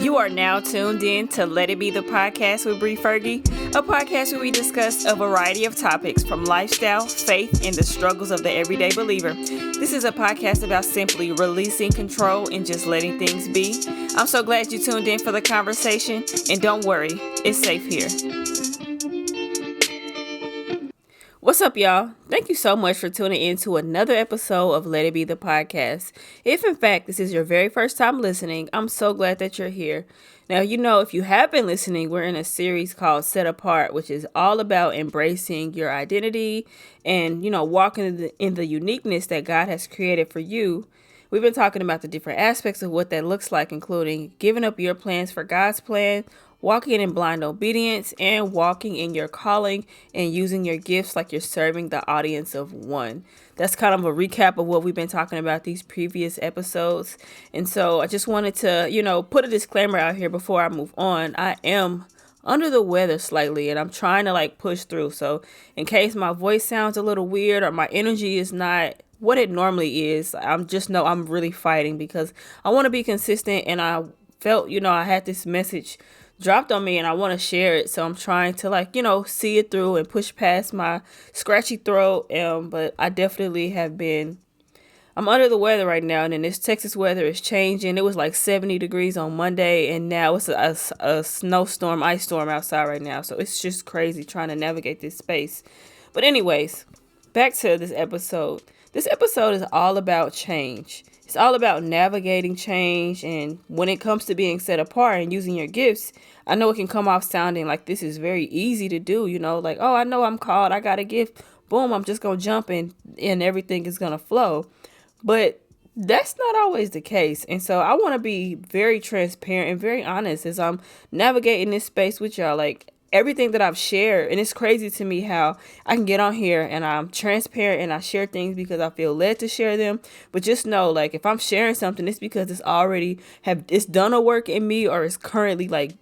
You are now tuned in to Let It Be the Podcast with Fergie, a podcast where we discuss a variety of topics from lifestyle, faith, and the struggles of the everyday believer. This is a podcast about simply releasing control and just letting things be. I'm so glad you tuned in for the conversation, and don't worry, it's safe here. What's up, y'all? Thank you so much for tuning in to another episode of Let It Be the Podcast. If, in fact, this is your very first time listening, I'm so glad that you're here. Now, if you have been listening, we're in a series called Set Apart, which is all about embracing your identity and, walking in the uniqueness that God has created for you. We've been talking about the different aspects of what that looks like, including giving up your plans for God's plan, walking in blind obedience, and walking in your calling and using your gifts like you're serving the audience of one. That's kind of a recap of what we've been talking about these previous episodes. And so I just wanted to, put a disclaimer out here before I move on. I am under the weather slightly, and I'm trying to push through. So in case my voice sounds a little weird or my energy is not what it normally is, I'm really fighting because I want to be consistent, and I felt, I had this message dropped on me and I want to share it. So I'm trying to see it through and push past my scratchy throat. But I definitely I'm under the weather right now. And then this Texas weather is changing. It was 70 degrees on Monday, and now it's a snowstorm, ice storm outside right now. So it's just crazy trying to navigate this space. But anyways, back to this episode. This episode is all about change. It's all about navigating change, and when it comes to being set apart and using your gifts, I know it can come off sounding like this is very easy to do, oh, I know I'm called, I got a gift, boom, I'm just going to jump in and everything is going to flow. But that's not always the case. And so I want to be very transparent and very honest as I'm navigating this space with y'all. Everything that I've shared, and it's crazy to me how I can get on here and I'm transparent and I share things because I feel led to share them. But just know, if I'm sharing something, it's because it's done a work in me, or it's currently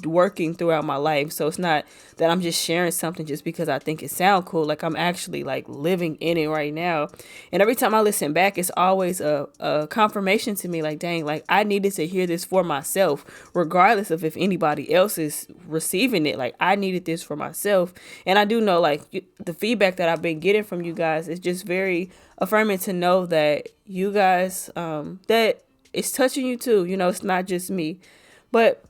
working throughout my life. So it's not that I'm just sharing something just because I think it sounds cool. I'm actually living in it right now. And every time I listen back, it's always a confirmation to me, dang, I needed to hear this for myself, regardless of if anybody else is receiving it. I needed this for myself. And I do know the feedback that I've been getting from you guys is just very affirming to know that you guys, that it's touching you too. It's not just me. But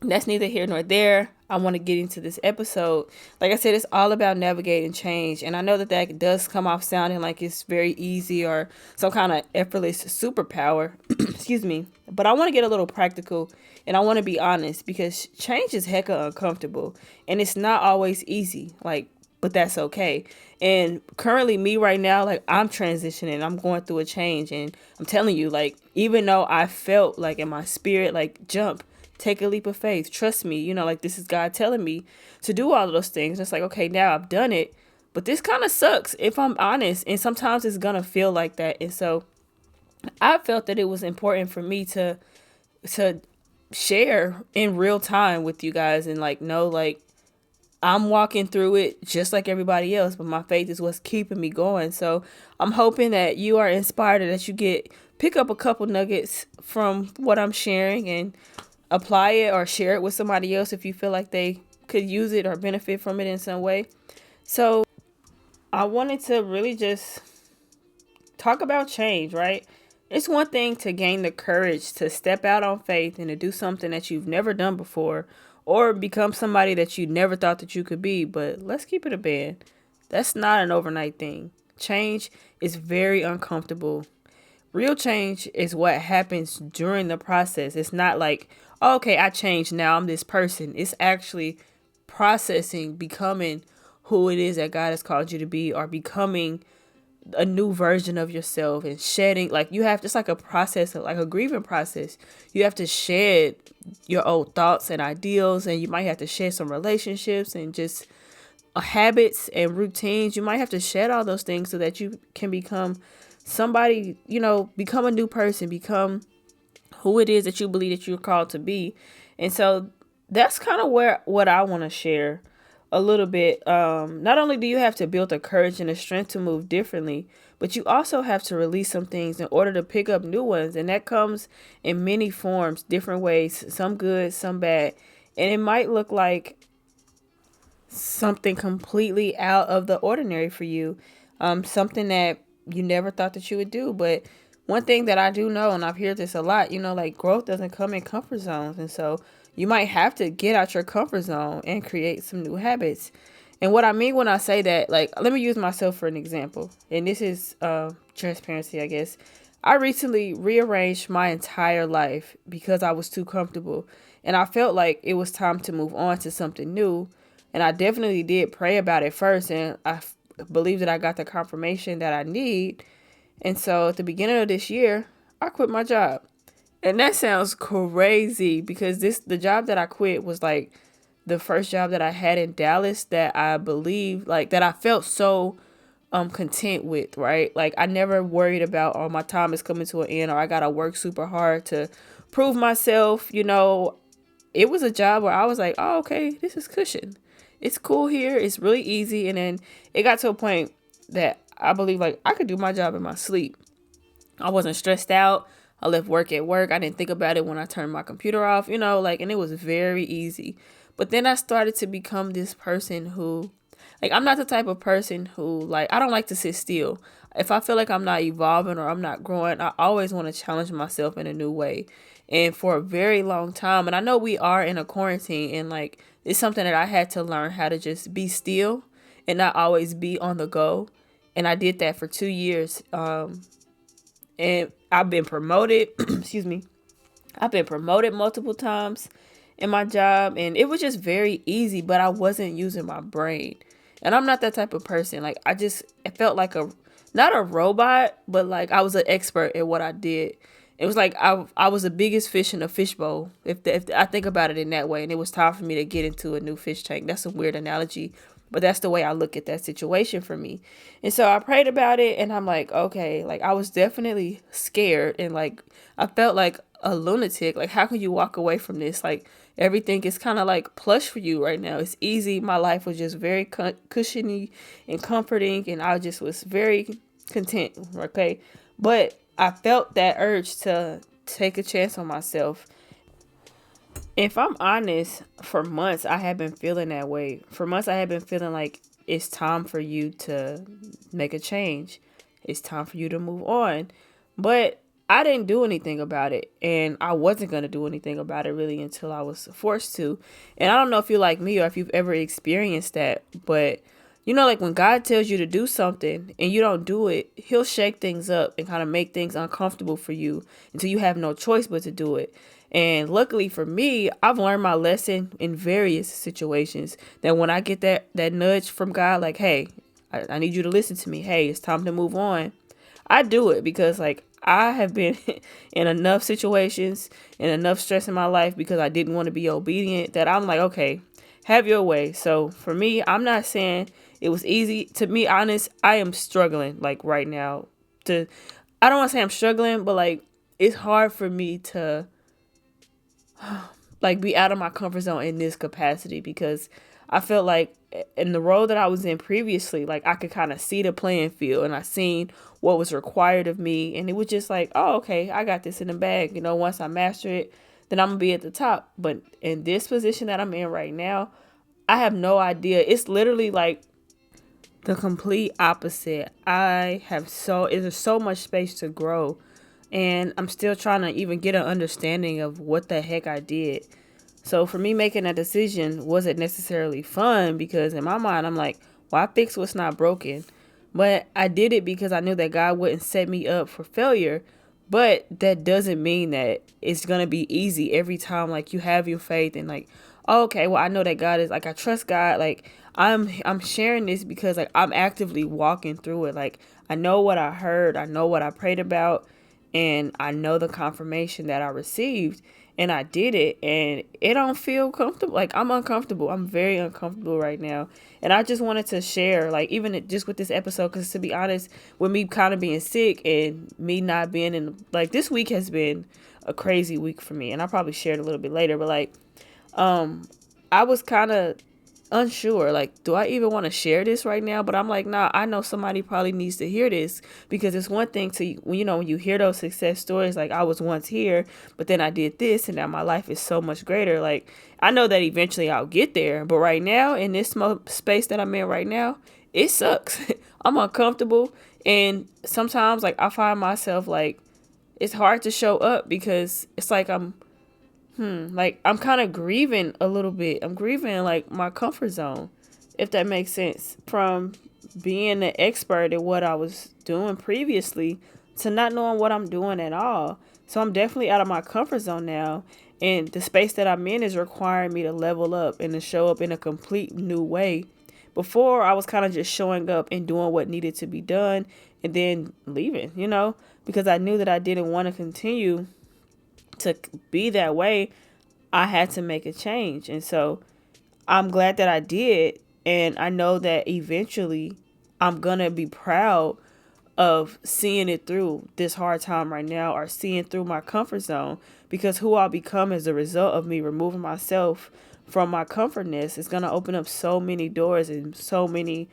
that's neither here nor there. I want to get into this episode. Like I said, it's all about navigating change. And I know that does come off sounding like it's very easy or some kind of effortless superpower. Excuse me. But I want to get a little practical, and I want to be honest, because change is hecka uncomfortable and it's not always easy. But that's okay. And currently me right now, I'm transitioning. I'm going through a change, and I'm telling you, even though I felt in my spirit, jump, take a leap of faith. Trust me, this is God telling me to do all of those things. It's okay, now I've done it, but this kind of sucks if I'm honest. And sometimes it's going to feel like that. And so I felt that it was important for me to share in real time with you guys and know, I'm walking through it just like everybody else, but my faith is what's keeping me going. So I'm hoping that you are inspired and that you pick up a couple nuggets from what I'm sharing and apply it or share it with somebody else if you feel like they could use it or benefit from it in some way. So I wanted to really just talk about change, right? It's one thing to gain the courage to step out on faith and to do something that you've never done before, or become somebody that you never thought that you could be. But let's keep it a band. That's not an overnight thing. Change is very uncomfortable. Real change is what happens during the process. It's not okay, I changed, now I'm this person. It's actually processing, becoming who it is that God has called you to be, or becoming a new version of yourself and shedding. You have just a process, a grieving process. You have to shed your old thoughts and ideals, and you might have to shed some relationships and just habits and routines. You might have to shed all those things so that you can become somebody, become a new person, become who it is that you believe that you're called to be. And so that's kind of what I want to share a little bit. Not only do you have to build the courage and the strength to move differently, but you also have to release some things in order to pick up new ones. And that comes in many forms, different ways, some good, some bad. And it might look like something completely out of the ordinary for you, something that you never thought that you would do. But one thing that I do know, and I've heard this a lot, like growth doesn't come in comfort zones. And so you might have to get out your comfort zone and create some new habits. And what I mean when I say that, like, let me use myself for an example. And this is transparency, I guess. I recently rearranged my entire life because I was too comfortable. And I felt like it was time to move on to something new. And I definitely did pray about it first. And I believe that I got the confirmation that I need. And so at the beginning of this year, I quit my job. And that sounds crazy because the job that I quit was like the first job that I had in Dallas that I believe, like, that I felt so content with, right? Like, I never worried about, oh, my time is coming to an end, or I gotta work super hard to prove myself. It was a job where I was like, oh, okay, this is cushion. It's cool here. It's really easy. And then it got to a point that I believe, like, I could do my job in my sleep. I wasn't stressed out. I left work at work. I didn't think about it when I turned my computer off, and it was very easy. But then I started to become this person who, like, I'm not the type of person who, like, I don't like to sit still. If I feel like I'm not evolving or I'm not growing, I always want to challenge myself in a new way. And for a very long time, and I know we are in a quarantine, and like, it's something that I had to learn how to just be still and not always be on the go. And I did that for 2 years. And I've been promoted, excuse me. I've been promoted multiple times in my job, and it was just very easy, but I wasn't using my brain. And I'm not that type of person. Like, it felt like not a robot, but like I was an expert at what I did. It was like I was the biggest fish in a fishbowl, if I think about it in that way. And it was time for me to get into a new fish tank. That's a weird analogy, but that's the way I look at that situation for me. And so I prayed about it, and I'm like, okay, like, I was definitely scared, and like I felt like a lunatic. Like, how can you walk away from this? Like, everything is kind of like plush for you right now. It's easy. My life was just very cushiony and comforting, and I just was very content. Okay, but I felt that urge to take a chance on myself. If I'm honest, for months I have been feeling that way. For months I have been feeling like it's time for you to make a change. It's time for you to move on. But I didn't do anything about it. And I wasn't going to do anything about it really until I was forced to. And I don't know if you're like me or if you've ever experienced that. But, like when God tells you to do something and you don't do it, he'll shake things up and kind of make things uncomfortable for you until you have no choice but to do it. And luckily for me, I've learned my lesson in various situations that when I get that nudge from God, like, hey, I need you to listen to me. Hey, it's time to move on. I do it because, like, I have been in enough situations and enough stress in my life because I didn't want to be obedient that I'm like, okay, have your way. So for me, I'm not saying it was easy. To be honest, I am struggling, like, right now. I don't want to say I'm struggling, but like, it's hard for me to like be out of my comfort zone in this capacity because I felt like in the role that I was in previously, like, I could kind of see the playing field and I seen what was required of me. And it was just like, oh, okay, I got this in the bag. Once I master it, then I'm going to be at the top. But in this position that I'm in right now, I have no idea. It's literally like the complete opposite. There's so much space to grow. And I'm still trying to even get an understanding of what the heck I did. So for me, making that decision wasn't necessarily fun because in my mind, I'm like, well, I fixed what's not broken. But I did it because I knew that God wouldn't set me up for failure. But that doesn't mean that it's going to be easy every time. Like, you have your faith and like, oh, okay, well, I know that God is, like, I trust God. Like, I'm sharing this because, like, I'm actively walking through it. Like, I know what I heard. I know what I prayed about. And I know the confirmation that I received, and I did it, and it don't feel comfortable. Like, I'm uncomfortable. I'm very uncomfortable right now. And I just wanted to share, like, even just with this episode, because to be honest, with me kind of being sick and me not being in, like, this week has been a crazy week for me. And I'll probably share it a little bit later, but like, I was kind of unsure. Like, do I even want to share this right now? But I'm like, nah, I know somebody probably needs to hear this, because it's one thing to, when you hear those success stories, like I was once here, but then I did this and now my life is so much greater. Like, I know that eventually I'll get there. But right now, in this space that I'm in right now, it sucks. I'm uncomfortable. And sometimes, like, I find myself like, it's hard to show up because it's like I'm kind of grieving a little bit. I'm grieving like my comfort zone, if that makes sense. From being an expert at what I was doing previously to not knowing what I'm doing at all. So I'm definitely out of my comfort zone now. And the space that I'm in is requiring me to level up and to show up in a complete new way. Before, I was kind of just showing up and doing what needed to be done and then leaving, because I knew that I didn't want to continue to be that way. I had to make a change. And so I'm glad that I did. And I know that eventually I'm going to be proud of seeing it through this hard time right now, or seeing through my comfort zone, because who I'll become as a result of me removing myself from my comfortness is going to open up so many doors and so many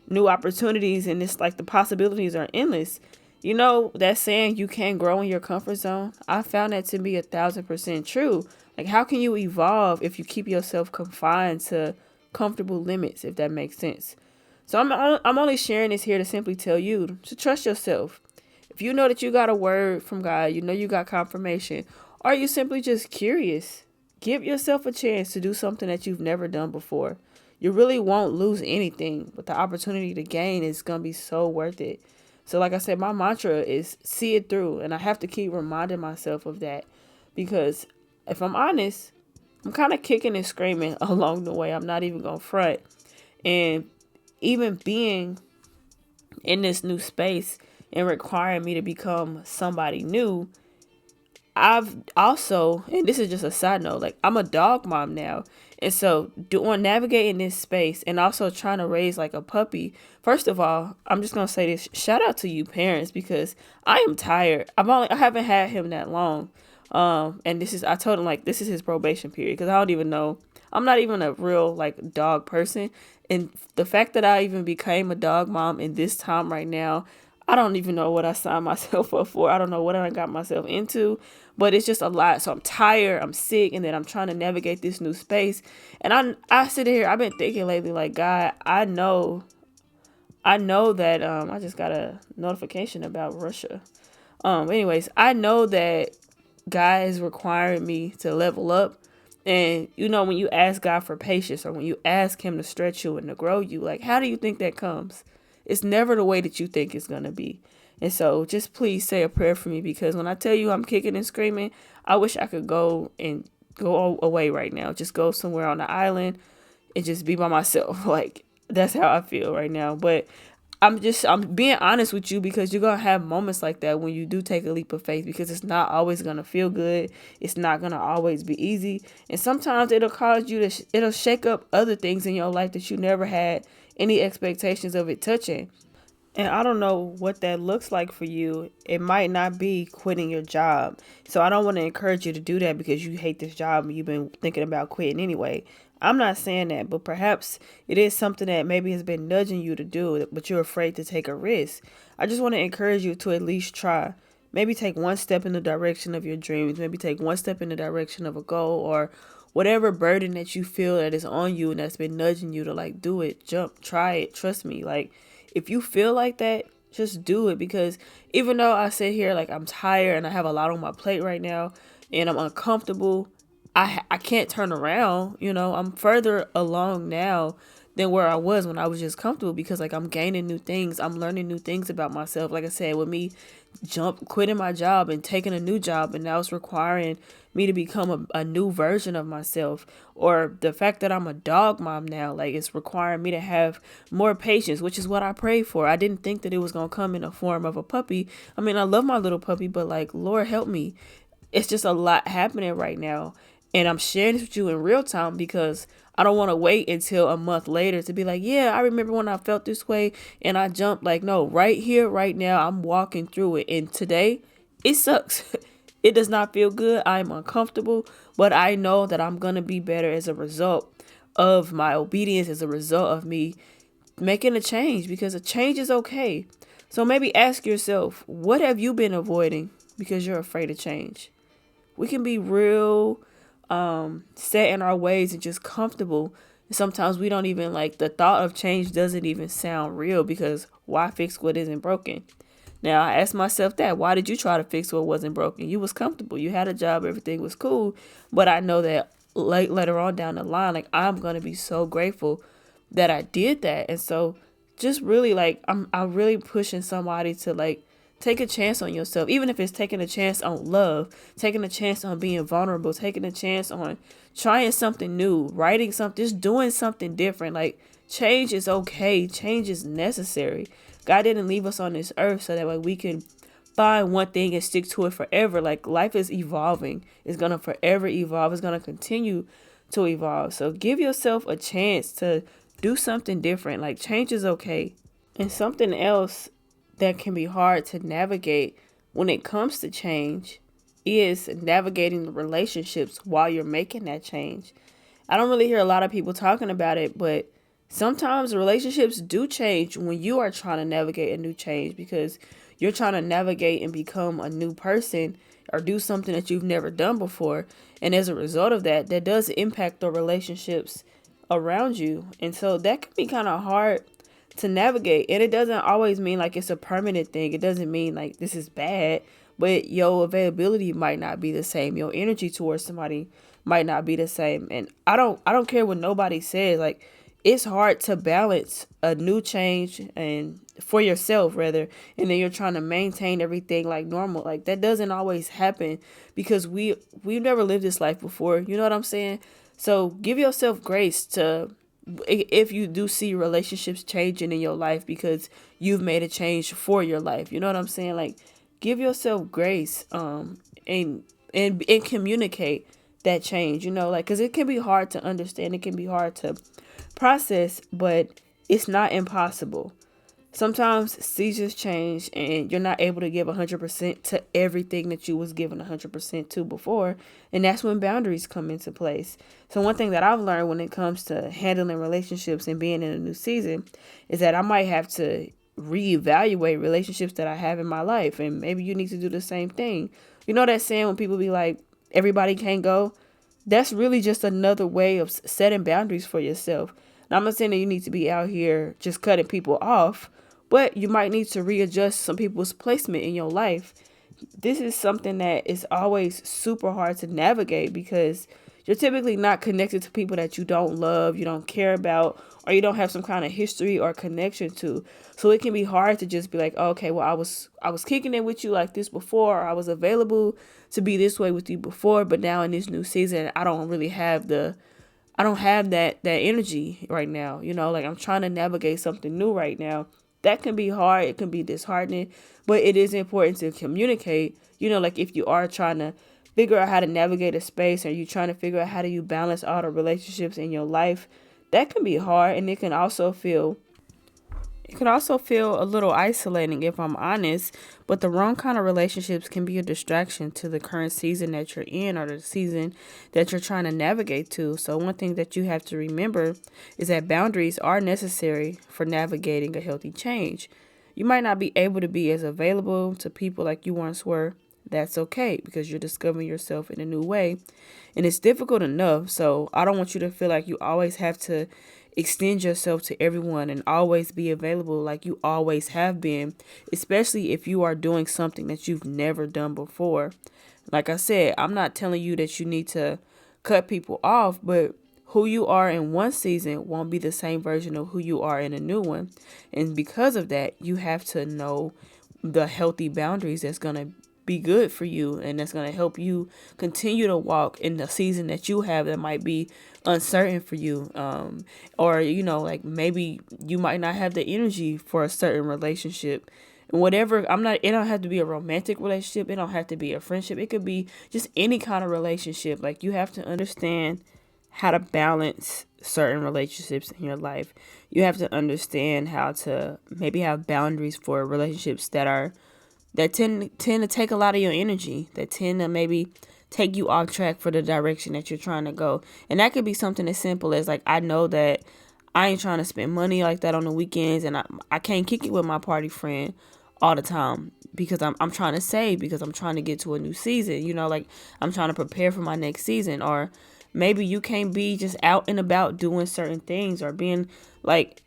new opportunities. And it's like the possibilities are endless. You know that saying, you can't grow in your comfort zone? I found that to be 1,000% true. Like, how can you evolve if you keep yourself confined to comfortable limits, if that makes sense? So I'm only sharing this here to simply tell you to trust yourself. If you know that you got a word from God, you know you got confirmation, or you simply just curious, give yourself a chance to do something that you've never done before. You really won't lose anything, but the opportunity to gain is going to be so worth it. So like I said, my mantra is see it through. And I have to keep reminding myself of that, because if I'm honest, I'm kind of kicking and screaming along the way. I'm not even going to front. And even being in this new space and requiring me to become somebody new, I've also, and this is just a side note, like I'm a dog mom now. And so doing navigating this space and also trying to raise like a puppy. First of all, I'm just going to say this, shout out to you parents, because I am tired. I haven't had him that long. And I told him like, this is his probation period, because I don't even know. I'm not even a real like dog person. And the fact that I even became a dog mom in this time right now, I don't even know what I signed myself up for. I don't know what I got myself into, but it's just a lot. So I'm tired, I'm sick, and then I'm trying to navigate this new space. And I sit here, I've been thinking lately, like, God, I know that I just got a notification about Russia. Anyways, I know that God is requiring me to level up. And when you ask God for patience, or when you ask him to stretch you and to grow you, like, how do you think that comes? It's never the way that you think it's going to be. And so just please say a prayer for me, because when I tell you I'm kicking and screaming, I wish I could go away right now. Just go somewhere on the island and just be by myself. Like, that's how I feel right now. But I'm being honest with you, because you're going to have moments like that when you do take a leap of faith, because it's not always going to feel good. It's not going to always be easy. And sometimes it'll cause you it'll shake up other things in your life that you never had any expectations of it touching. And I don't know what that looks like for you. It might not be quitting your job. So I don't want to encourage you to do that because you hate this job and you've been thinking about quitting anyway. I'm not saying that, but perhaps it is something that maybe has been nudging you to do, but you're afraid to take a risk. I just want to encourage you to at least try. Maybe take one step in the direction of your dreams. Maybe take one step in the direction of a goal, or whatever burden that you feel that is on you and that's been nudging you to like do it, jump, try it. Trust me. Like, if you feel like that, just do it, because even though I sit here like I'm tired and I have a lot on my plate right now and I'm uncomfortable, I can't turn around. I'm further along now than where I was when I was just comfortable, because like I'm gaining new things. I'm learning new things about myself. Like I said, with me quitting my job and taking a new job, and now it's requiring me to become a new version of myself. Or the fact that I'm a dog mom now, like it's requiring me to have more patience, which is what I prayed for. I didn't think that it was going to come in the form of a puppy. I mean, I love my little puppy, but like, Lord help me. It's just a lot happening right now. And I'm sharing this with you in real time, because I don't want to wait until a month later to be like, yeah, I remember when I felt this way and I jumped. Like, no, right here, right now, I'm walking through it. And today, it sucks. It does not feel good. I'm uncomfortable, but I know that I'm going to be better as a result. of my obedience, as a result of me making a change, because a change is okay. So maybe ask yourself, what have you been avoiding because you're afraid of change? We can be real set in our ways and just comfortable. Sometimes we don't even like the thought of change doesn't even sound real, because why fix what isn't broken? Now I asked myself that. Why did you try to fix what wasn't broken? You was comfortable. You had a job. Everything was cool. But I know that later on down the line, like I'm going to be so grateful that I did that. And so just really like I'm really pushing somebody to like take a chance on yourself, even if it's taking a chance on love, taking a chance on being vulnerable, taking a chance on trying something new, writing something, just doing something different. Like change is okay. Change is necessary. God didn't leave us on this earth so that way we can find one thing and stick to it forever. Like life is evolving. It's going to forever evolve. It's going to continue to evolve. So give yourself a chance to do something different. Like change is okay. And something else that can be hard to navigate when it comes to change is navigating the relationships while you're making that change. I don't really hear a lot of people talking about it, but sometimes relationships do change when you are trying to navigate a new change, because you're trying to navigate and become a new person or do something that you've never done before. And as a result of that, that does impact the relationships around you. And so that can be kind of hard to navigate. And it doesn't always mean like it's a permanent thing. It doesn't mean like this is bad, but your availability might not be the same. Your energy towards somebody might not be the same. And I don't care what nobody says. Like it's hard to balance a new change and for yourself rather, and then you're trying to maintain everything like normal. Like that doesn't always happen, because we've never lived this life before. You know what I'm saying? So give yourself grace to, if you do see relationships changing in your life because you've made a change for your life. You know what I'm saying? Like give yourself grace and communicate that change, like, because it can be hard to understand, it can be hard to process, but it's not impossible. Sometimes seasons change and you're not able to give 100% to everything that you was given 100% to before. And that's when boundaries come into place. So one thing that I've learned when it comes to handling relationships and being in a new season is that I might have to reevaluate relationships that I have in my life. And maybe you need to do the same thing. You know that saying when people be like, everybody can't go? That's really just another way of setting boundaries for yourself. Now, I'm not saying that you need to be out here just cutting people off, but you might need to readjust some people's placement in your life. This is something that is always super hard to navigate, because you're typically not connected to people that you don't love, you don't care about, or you don't have some kind of history or connection to. So it can be hard to just be like, oh, okay, well, I was kicking it with you like this before, or I was available to be this way with you before, but now in this new season, I don't have that energy right now. Like I'm trying to navigate something new right now. That can be hard. It can be disheartening, but it is important to communicate. Like if you are trying to figure out how to navigate a space, or you trying to figure out how do you balance all the relationships in your life, that can be hard. And it can also feel a little isolating, if I'm honest, but the wrong kind of relationships can be a distraction to the current season that you're in, or the season that you're trying to navigate to. So one thing that you have to remember is that boundaries are necessary for navigating a healthy change. You might not be able to be as available to people like you once were. That's okay, because you're discovering yourself in a new way. And it's difficult enough, so I don't want you to feel like you always have to extend yourself to everyone and always be available like you always have been, especially if you are doing something that you've never done before. Like I said, I'm not telling you that you need to cut people off, but who you are in one season won't be the same version of who you are in a new one. And because of that, you have to know the healthy boundaries that's going to be good for you, and that's going to help you continue to walk in the season that you have that might be uncertain for you. Or like maybe you might not have the energy for a certain relationship. And whatever, it don't have to be a romantic relationship, it don't have to be a friendship, it could be just any kind of relationship. Like you have to understand how to balance certain relationships in your life. You have to understand how to maybe have boundaries for relationships that tend to take a lot of your energy, that tend to maybe take you off track for the direction that you're trying to go. And that could be something as simple as like, I know that I ain't trying to spend money like that on the weekends, and I can't kick it with my party friend all the time because I'm trying to save, because I'm trying to get to a new season, like I'm trying to prepare for my next season. Or maybe you can't be just out and about doing certain things, or being like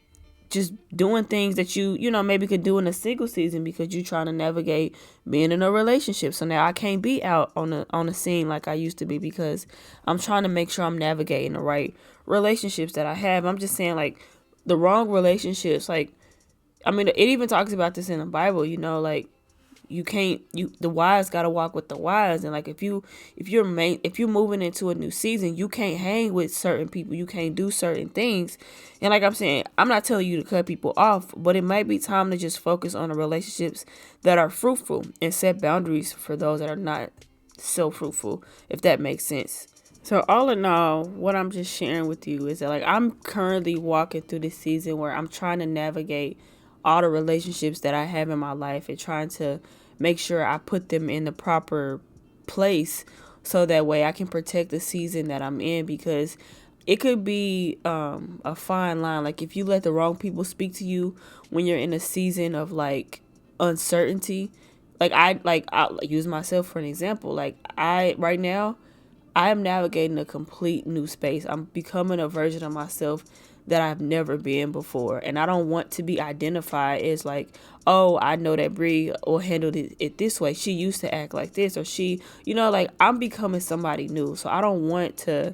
just doing things that maybe could do in a single season because you're trying to navigate being in a relationship. So now I can't be out on the scene like I used to be because I'm trying to make sure I'm navigating the right relationships that I have. I'm just saying, like, the wrong relationships, like, I mean, it even talks about this in the Bible, like, the wise got to walk with the wise. And like, if you're moving into a new season, you can't hang with certain people, you can't do certain things. And like I'm saying, I'm not telling you to cut people off, but it might be time to just focus on the relationships that are fruitful and set boundaries for those that are not so fruitful, if that makes sense. So all in all, what I'm just sharing with you is that, like, I'm currently walking through this season where I'm trying to navigate all the relationships that I have in my life and trying to make sure I put them in the proper place so that way I can protect the season that I'm in, because it could be a fine line. Like, if you let the wrong people speak to you when you're in a season of like uncertainty, I'll use myself for an example. Like, right now I am navigating a complete new space. I'm becoming a version of myself that I've never been before. And I don't want to be identified as like, oh, I know that Brie will handle it this way. She used to act like this, or she, like, I'm becoming somebody new. So I don't want to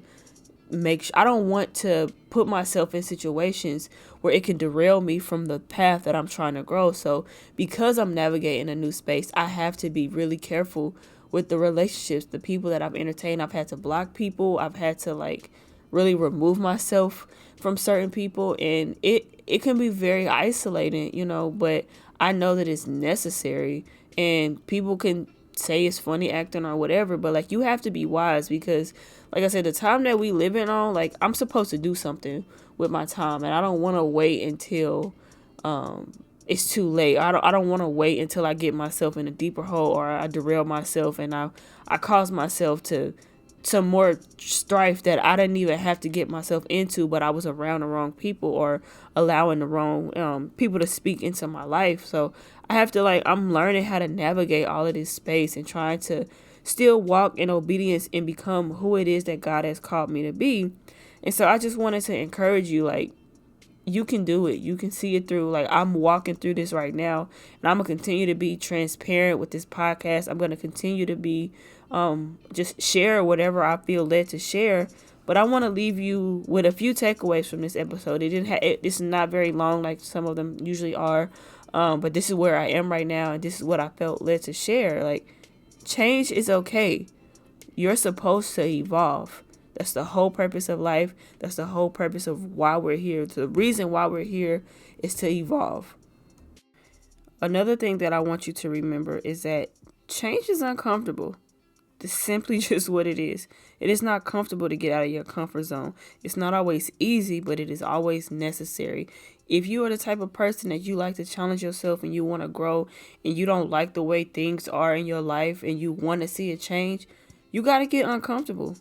put myself in situations where it can derail me from the path that I'm trying to grow. So because I'm navigating a new space, I have to be really careful with the relationships, the people that I've entertained. I've had to block people. I've had to like really remove myself from certain people, and it can be very isolating, but I know that it's necessary. And people can say it's funny acting or whatever, but like, you have to be wise, because like I said, the time that we live in on, like, I'm supposed to do something with my time, and I don't want to wait until it's too late. I don't want to wait until I get myself in a deeper hole, or I derail myself and I cause myself to some more strife that I didn't even have to get myself into, but I was around the wrong people or allowing the wrong people to speak into my life. So I have to, like, I'm learning how to navigate all of this space and trying to still walk in obedience and become who it is that God has called me to be. And so I just wanted to encourage you, like, you can do it. You can see it through. Like, I'm walking through this right now, and I'm going to continue to be transparent with this podcast. I'm going to continue to be just share whatever I feel led to share. But I want to leave you with a few takeaways from this episode. This is not very long like some of them usually are. But this is where I am right now, and this is what I felt led to share. Like, change is okay. You're supposed to evolve. That's the whole purpose of life. That's the whole purpose of why we're here. The reason why we're here is to evolve. Another thing that I want you to remember is that change is uncomfortable. It's simply just what it is. It is not comfortable to get out of your comfort zone. It's not always easy, but it is always necessary. If you are the type of person that you like to challenge yourself and you want to grow, and you don't like the way things are in your life and you want to see a change, you got to get uncomfortable.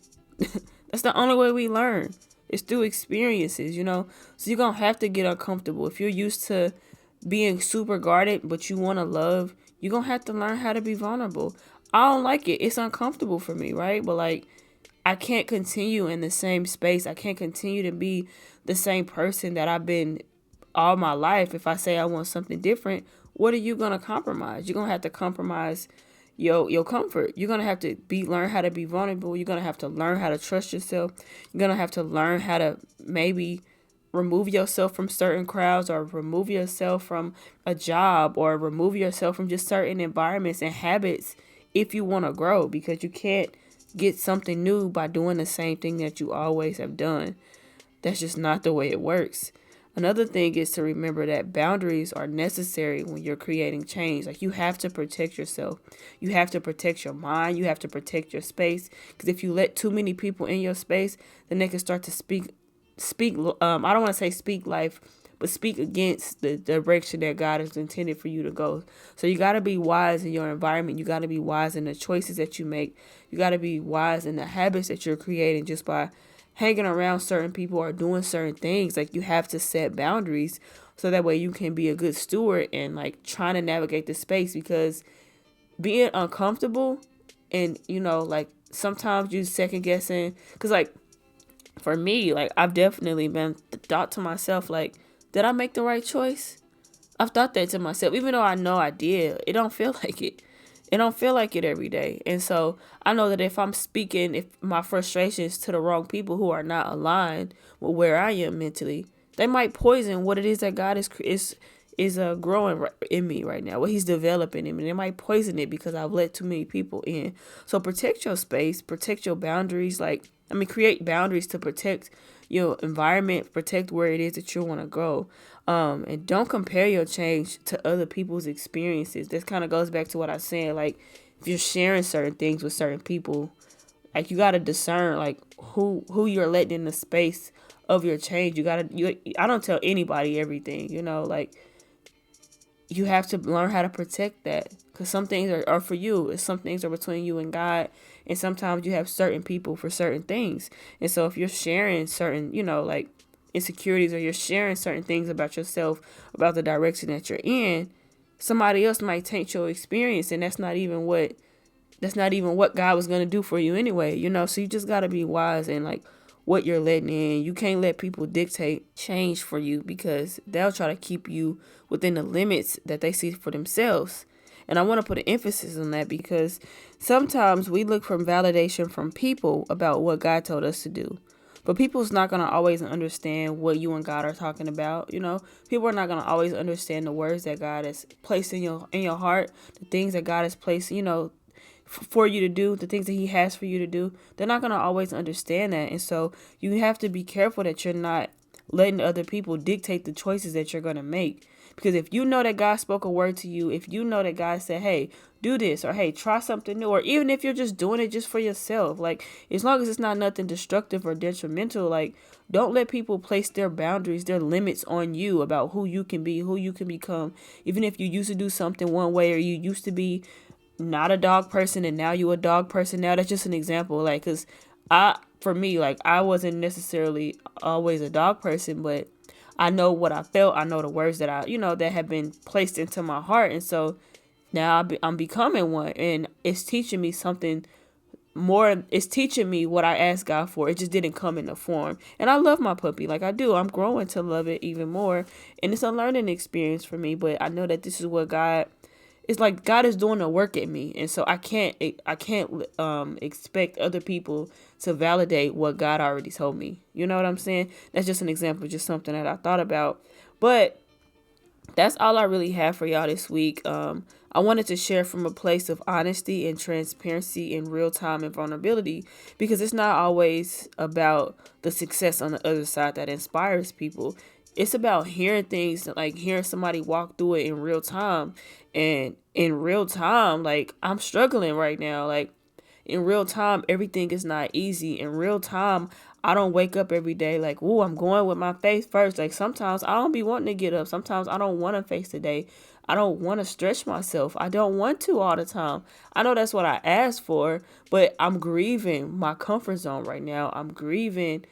That's the only way we learn. It's through experiences, So you're going to have to get uncomfortable. If you're used to being super guarded, but you want to love, you're going to have to learn how to be vulnerable. I don't like it. It's uncomfortable for me, right? But like, I can't continue in the same space. I can't continue to be the same person that I've been all my life. If I say I want something different, what are you going to compromise? You're going to have to compromise your comfort. You're going to have to learn how to be vulnerable. You're going to have to learn how to trust yourself. You're going to have to learn how to maybe remove yourself from certain crowds, or remove yourself from a job, or remove yourself from just certain environments and habits if you want to grow, because you can't get something new by doing the same thing that you always have done. That's just not the way it works. Another thing is to remember that boundaries are necessary when you're creating change. Like, you have to protect yourself. You have to protect your mind. You have to protect your space. Because if you let too many people in your space, then they can start to speak. I don't want to say speak life, but speak against the direction that God has intended for you to go. So you got to be wise in your environment. You got to be wise in the choices that you make. You got to be wise in the habits that you're creating just by hanging around certain people or doing certain things. Like, you have to set boundaries so that way you can be a good steward and like trying to navigate the space, because being uncomfortable and, like, sometimes you second guessing, because like for me, like, I've definitely been thought to myself, like, did I make the right choice? I've thought that to myself, even though I know I did. It don't feel like it. It don't feel like it every day. And so I know that if I'm speaking, if my frustrations to the wrong people who are not aligned with where I am mentally, they might poison what it is that God is growing in me right now, what He's developing in me. They might poison it because I've let too many people in. So protect your space, protect your boundaries. Create boundaries to protect your environment, protect where it is that you want to go. And don't compare your change to other people's experiences. This kind of goes back to what I said. Like, if you're sharing certain things with certain people, like, you got to discern like who you're letting in the space of your change. I don't tell anybody everything, like, you have to learn how to protect that, because some things are for you, and some things are between you and God, and sometimes you have certain people for certain things. And so if you're sharing certain, like, insecurities, or you're sharing certain things about yourself, about the direction that you're in, somebody else might taint your experience, and that's not even what God was going to do for you anyway, so you just got to be wise in like what you're letting in. You can't let people dictate change for you, because they'll try to keep you within the limits that they see for themselves. And I want to put an emphasis on that, because sometimes we look for validation from people about what God told us to do. But people's not going to always understand what you and God are talking about. People are not going to always understand the words that God has placed in your heart, the things that God has placed, for you to do, the things that He has for you to do. They're not going to always understand that. And so you have to be careful that you're not letting other people dictate the choices that you're going to make. Because if you know that God spoke a word to you, if you know that God said, hey, do this, or hey, try something new, or even if you're just doing it just for yourself, like, as long as it's not nothing destructive or detrimental, like, don't let people place their boundaries, their limits on you about who you can be, who you can become. Even if you used to do something one way, or you used to be not a dog person and now you a dog person now, that's just an example. Like, because for me, like, I wasn't necessarily always a dog person, but I know what I felt. I know the words that that have been placed into my heart. And so now I'm becoming one, and it's teaching me something more. It's teaching me what I asked God for. It just didn't come in the form. And I love my puppy. Like, I do. I'm growing to love it even more. And it's a learning experience for me, but I know that this is what it's like God is doing the work in me. And so I can't expect other people to validate what God already told me. You know what I'm saying? That's just an example, just something that I thought about. But that's all I really have for y'all this week. I wanted to share from a place of honesty and transparency in real time and vulnerability, because it's not always about the success on the other side that inspires people. It's about hearing things, like hearing somebody walk through it in real time. And in real time, like, I'm struggling right now. Like, in real time, everything is not easy. In real time, I don't wake up every day like, ooh, I'm going with my face first. Like, sometimes I don't be wanting to get up. Sometimes I don't want to face the day. I don't want to stretch myself. I don't want to all the time. I know that's what I asked for, but I'm grieving my comfort zone right now. I'm grieving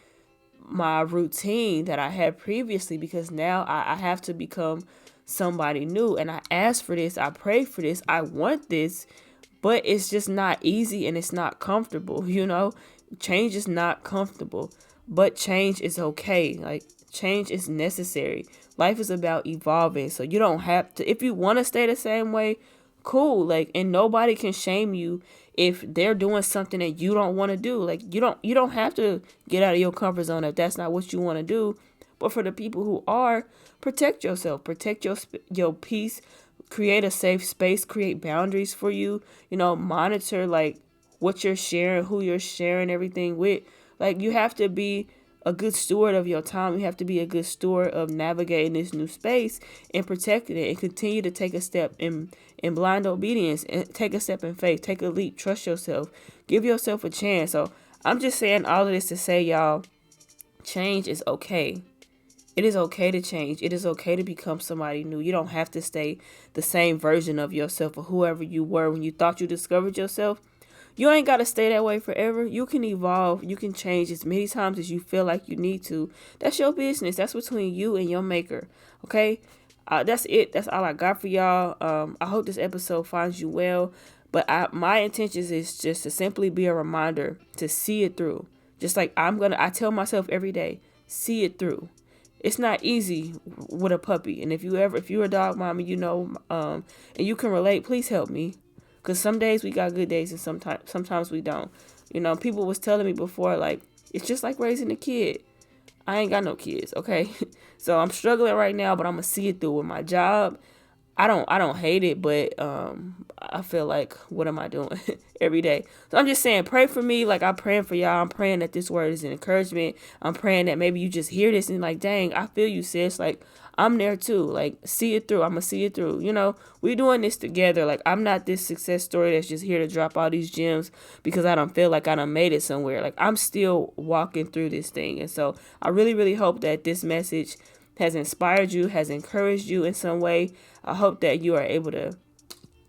my routine that I had previously, because now I have to become somebody new. And I asked for this. I prayed for this. I want this, but it's just not easy and it's not comfortable. Change is not comfortable, but change is okay. Like, change is necessary. Life is about evolving. So you don't have to, if you want to stay the same way, cool. Like, and nobody can shame you if they're doing something that you don't want to do. Like, you don't have to get out of your comfort zone if that's not what you want to do. But for the people who are, protect yourself, protect your peace, create a safe space, create boundaries for you, monitor like what you're sharing, who you're sharing everything with. Like, you have to be a good steward of your time. You have to be a good steward of navigating this new space and protecting it, and continue to take a step in blind obedience, and take a step in faith, take a leap, trust yourself, give yourself a chance. So I'm just saying all of this to say, y'all, change is okay. It is okay to change. It is okay to become somebody new. You don't have to stay the same version of yourself or whoever you were when you thought you discovered yourself. You ain't got to stay that way forever. You can evolve. You can change as many times as you feel like you need to. That's your business. That's between you and your maker. Okay? That's it. That's all I got for y'all. I hope this episode finds you well. But my intentions is just to simply be a reminder to see it through. Just like I tell myself every day, see it through. It's not easy with a puppy. And if you're a dog mommy, and you can relate, please help me. Because some days we got good days and sometimes we don't. People was telling me before, like, it's just like raising a kid. I ain't got no kids, okay? So I'm struggling right now, but I'm going to see it through with my job. I don't hate it, but I feel like, what am I doing every day? So I'm just saying, pray for me. Like, I'm praying for y'all. I'm praying that this word is an encouragement. I'm praying that maybe you just hear this and like, dang, I feel you, sis. Like, I'm there too. Like, see it through. I'm gonna see it through. We doing this together. Like, I'm not this success story that's just here to drop all these gems because I don't feel like I done made it somewhere. Like, I'm still walking through this thing. And so I really, really hope that this message has inspired you, has encouraged you in some way. I hope that you are able to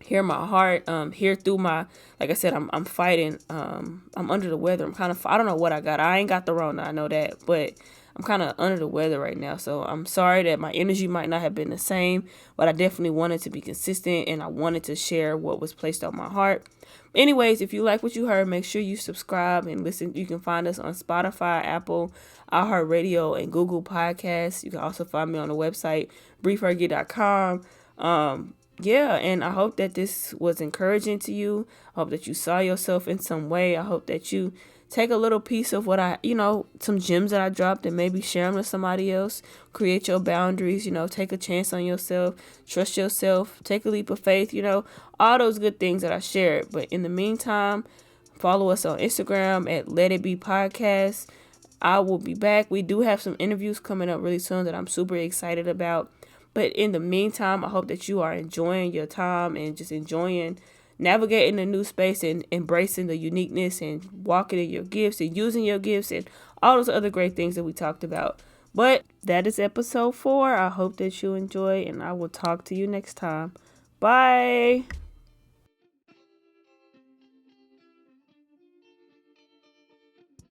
hear my heart, hear through like I said, I'm fighting, I'm under the weather. I don't know what I got. I ain't got the Rona, I know that, but I'm kind of under the weather right now. So I'm sorry that my energy might not have been the same, but I definitely wanted to be consistent and I wanted to share what was placed on my heart. Anyways, if you like what you heard, make sure you subscribe and listen. You can find us on Spotify, Apple, iHeartRadio, and Google Podcasts. You can also find me on the website, Fergie.com. Yeah, and I hope that this was encouraging to you. I hope that you saw yourself in some way. I hope that you take a little piece of what some gems that I dropped and maybe share them with somebody else. Create your boundaries, take a chance on yourself, trust yourself, take a leap of faith, all those good things that I shared. But in the meantime, follow us on Instagram at Let It Be Podcast. I will be back. We do have some interviews coming up really soon that I'm super excited about. But in the meantime, I hope that you are enjoying your time and just enjoying navigating a new space and embracing the uniqueness and walking in your gifts and using your gifts and all those other great things that we talked about. But that is episode 4. I hope that you enjoy and I will talk to you next time. Bye.